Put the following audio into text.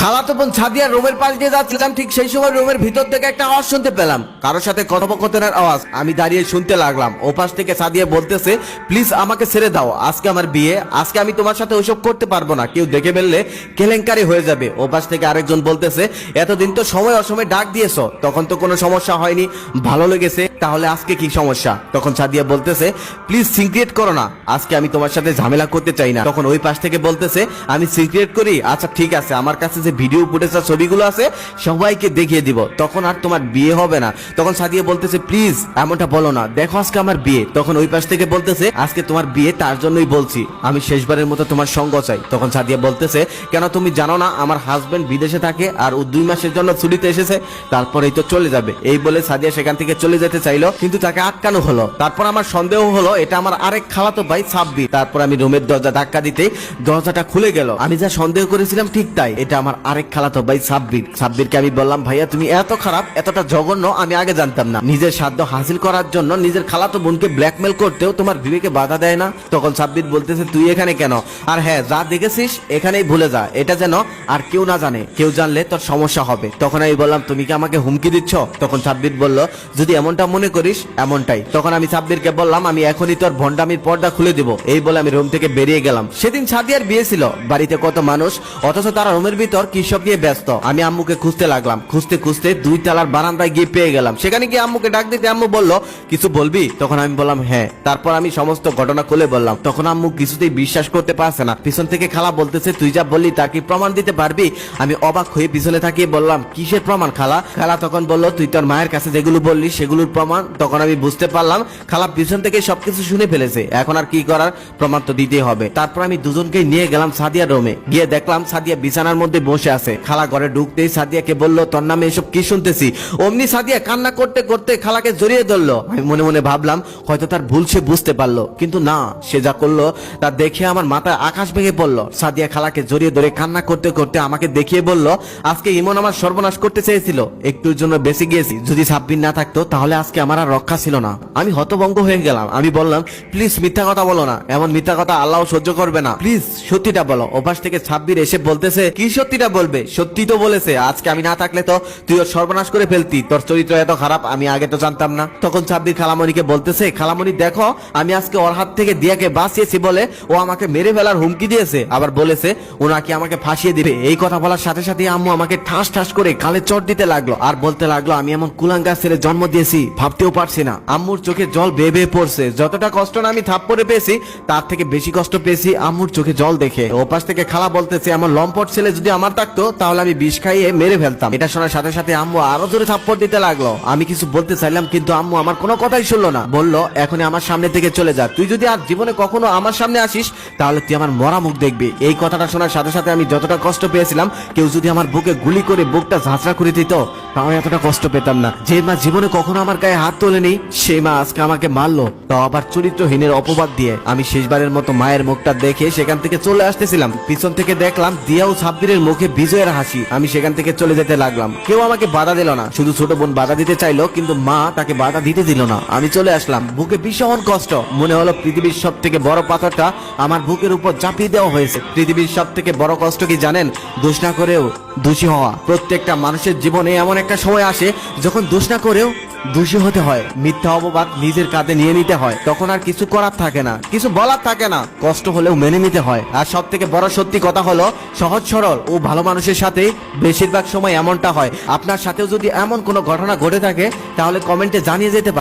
খালাতো বোন সাদিয়া রুমের পাশ দিয়ে যাচ্ছিলাম, ঠিক সেই সময় রুমের ভিতর থেকে একটা আওয়াজ শুনতে পেলাম, কারোর সাথে কথোপকথনের আওয়াজ। আমি দাঁড়িয়ে শুনতে লাগলাম। ওপাশ থেকে সাদিয়া বলতেছে, প্লিজ আমাকে ছেড়ে দাও, আজকে আমার বিয়ে, আজকে আমি তোমার সাথে ওইসব করতে পারবো না, কেউ দেখে ফেললে কেলেঙ্কারি হয়ে যাবে। ওপাশ থেকে আরেকজন বলতেছে, এতদিন তো সময় অসময় ডাক দিয়েছো, তখন তো কোনো সমস্যা হয়নি, ভালো লেগেছে, তাহলে আজকে কি সমস্যা? তখন সাদিয়া বলতেছে, প্লিজ সিক্রেট করো না, আজকে আমি তোমার সাথে ঝামেলা করতে চাই না। তখন ওই পাশ থেকে বলতেছে, আমি সিক্রেট করি, আচ্ছা ঠিক আছে, আমার কাছে যে ভিডিও ফুটেজ আর ছবিগুলো আছে সবাইকে দেখিয়ে দিব, তখন আর তোমার বিয়ে হবে না। তখন সাদিয়া বলতেছে, প্লিজ এমনটা বলো না, দেখো আজকে আমার বিয়ে। তখন ওই পাশ থেকে বলতেছে, আজকে তোমার বিয়ে, তার জন্যই বলছি, আমি শেষবারের মতো তোমার সঙ্গ চাই। তখন সাদিয়া বলতেছে, কেন তুমি জানো না আমার হাজবেন্ড বিদেশে থাকে আর ও 2 মাসের জন্য ছুটিতে এসেছে, তারপরেই তো চলে যাবে। এই বলে সাদিয়া সেখান থেকে চলে যেতে চাইলো, কিন্তু তাকে আটকানো হলো। তারপর আমার সন্দেহ হলো এটা আমার আরেক খালাতো ভাই সাব্বির। তারপর আমি রুমের দরজা ধাক্কা দিতেই দরজাটা খুলে গেল। আমি যা সন্দেহ করেছিলাম ঠিক তাই, এটা আমার আরেক খালাতো ভাই সাব্বির। সাব্বিরকে আমি বললাম, ভাইয়া তুমি এত খারাপ, এতটা জঘন্য আমি আগে জানতাম না। নিজের সাধ্য হাসিল করার জন্য নিজের খালাতো বোনকে ব্ল্যাকমেল করতেও তোমার বিবেকে বাধা দেয় না? তখন সাব্বির বলতেছে, তুই এখানে কেন? আর হ্যাঁ, যা দেখেছিস এখানেই ভুলে যা, এটা যেন আর কেউ না জানে, কেউ জানলে তোর সমস্যা হবে। তখন আমি বললাম, তুমি কি আমাকে হুমকি দিচ্ছ? তখন সাব্বির বলল, যদি এমনটা মনে করিস এমনটাই। তখন আমি সাব্বিরকে বললাম, আমি এখনই তোর ভন্ডামির পর্দা খুলে দিব। এই বলে আমি রুম থেকে বেরিয়ে গেলাম। সেদিন সাদিয়ার বিয়ে ছিল, বাড়িতে কত মানুষ, অথচ তারা রুমের ভিতর কিসব নিয়ে ব্যস্ত। আমি আম্মুকে খুঁজতে লাগলাম, খুঁজতে খুঁজতে 2 তলার বারান্দায় গিয়ে পেয়ে গেলাম। সেখানে গিয়ে আম্মুকে ডাক দিতে আম্মু বলল, কিছু বলবি? তখন আমি বললাম হ্যাঁ। তারপর আমি সমস্ত ঘটনা খুলে বললাম। তখন আম্মু কিছুতেই বিশ্বাস করতে পারছে না। পিছন থেকে খালা বলতেছে, তুই যা বললি তার কি প্রমাণ দিতে পারবি? আমি অবাক হয়ে পিছনে তাকিয়ে বললাম, কিসের প্রমাণ খালা? খালা তখন বলল, তুই তোর মায়ের কাছে যেগুলো বললি সেগুলোর প্রমাণ। তখন আমি বুঝতে পারলাম খালা পিছন থেকে সবকিছু শুনে ফেলেছে, এখন আর কি করার, প্রমাণ তো দিতেই হবে। তারপর আমি দুজনকে নিয়ে গেলাম সাদিয়ার রুমে। গিয়ে দেখলাম সাদিয়া বিছানার মধ্যে বসে আছে। খালা ঘরে ঢুকতেই সাদিয়াকে বলল, তোর নামে এসব কি শুনতেছি? অমনি সাদিয়া কান্না করতে করতে খালাকে জড়িয়ে ধরলো। আমি মনে মনে ভাবলাম হয়তো তার ভুল সে বুঝতে পারলো, কিন্তু না, সে যা করলো তা দেখে আমার মাথায় আকাশ ভেঙে পড়লো। সাদিয়া খালাকে জড়িয়ে ধরে কান্না করতে করতে আমাকে দেখিয়ে বলল, আজকে ইমন আমার সর্বনাশ করতে চেয়েছিল, একটুর জন্য বেঁচে গিয়েছি, যদি সাব্বির না থাকতো তাহলে আজকে আমার আর রক্ষা ছিল না। আমি হতভম্ব হয়ে গেলাম। আমি বললাম, প্লিজ মিথ্যা কথা বলো না, এমন মিথ্যা কথা আল্লাহ সহ্য করবে না, প্লিজ সত্যিটা বলো। ওপাশ থেকে সাব্বির এসে বলতেছে, কি সত্যিটা বলবে? সত্যি তো বলেছে, আজকে আমি না থাকলে তো তুই ওর সর্বনাশ করে ফেলতি, তোর চরিত্র এত খারাপ আমি আগে তো জানতাম না। তখন সাব্বির খালামণিকে বলতেছে, খালামণি দেখো, আমি আজকে ওর হাত থেকে দিয়াকে বাঁচিয়েছি বলে ও আমাকে মেরে ফেলার হুমকি দিয়েছে, আবার বলেছে ও নাকি আমাকে ফাঁসিয়ে দিবে। এই কথা বলার সাথে সাথে আম্মু আমাকে ঠাস ঠাস করে কালে চট দিতে লাগলো, আর বলতে লাগলো আমি এমন কুলাঙ্গার ছেলে জন্ম দিয়েছি ভাবতেও পারছি না। আম্মুর চোখে জল বেয়ে বেয়ে পড়ছে। যতটা কষ্ট না আমি থাপ্পড়ে পেয়েছি তার থেকে বেশি কষ্ট পেয়েছি আম্মুর চোখে জল দেখে। ওপাশ থেকে খালা বলতেছে, এমন লম্পট ছেলে যদি আমার থাকতো তাহলে আমি বিষ খাইয়ে মেরে ফেলতাম। এটা শোনার সাথে সাথে আম্মু আরো জোরে থাপ্পড় দিতে লাগলো। আমি কিছু বলতে চাইলাম কিন্তু আম্মু আমার কোনো কথাই শুনলো না। বলল, এখনই আমার সামনে থেকে চলে যা, তুই যদি আর জীবনে কখনো আমার সামনে আসিস তাহলে তুই আমার মরা মুখ দেখবি। এই কথাটা শোনার সাথে সাথে আমি যতটা কষ্ট পেয়েছিলাম, কেউ যদি আমার বুকে গুলি করে বুকটা ঝাঁঝরা করে দিত তাও এতটা কষ্ট পেতাম না। যে মা জীবনে কখনো আমার গায়ে হাত তোলেনি সেই মা আজকে আমাকে মারলো, তাও আবার চরিত্রহীনের অপবাদ দিয়ে। আমি শেষবারের মতো মায়ের মুখটা দেখে সেখান থেকে চলে আসতেছিলাম, পিছন থেকে দেখলাম দিয়া ও সাব্বিরের মুখে বিজয়ের হাসি। আমি সেখান থেকে চলে যেতে লাগলাম। কেউ আমাকে বাধা দিল না, শুধু ছোট বোন বাধা দিতে চাইলো, কিন্তু মা তাকে বাধা দিতে দিল না। আমি চলে আসলাম। বুকে ভীষণ কষ্ট, মনে হলো পৃথিবীর সব থেকে বড় পাথরটা আমার বুকের উপর চাপিয়ে দেওয়া হয়েছে। পৃথিবীর সব থেকে বড় কষ্ট কি জানেন? দোষ না করেও দোষী হওয়া। প্রত্যেকটা মানুষের জীবনে এমন একটা সময় আসে যখন দোষ না করেও দোষী হতে হয়, মিথ্যা অপবাদ নিজের কাঁধে নিয়ে নিতে হয়, তখন আর কিছু করার থাকে না, কিছু বলার থাকে না, কষ্ট হলেও মেনে নিতে হয়। আর সব থেকে বড় সত্যি কথা হলো, সহজ সরল ও ভালো মানুষের সাথে বেশিরভাগ সময় এমনটা হয়। আপনার সাথেও যদি এমন কোনো ঘটনা ঘটে থাকে তাহলে কমেন্টে জানিয়ে যেতে পারেন।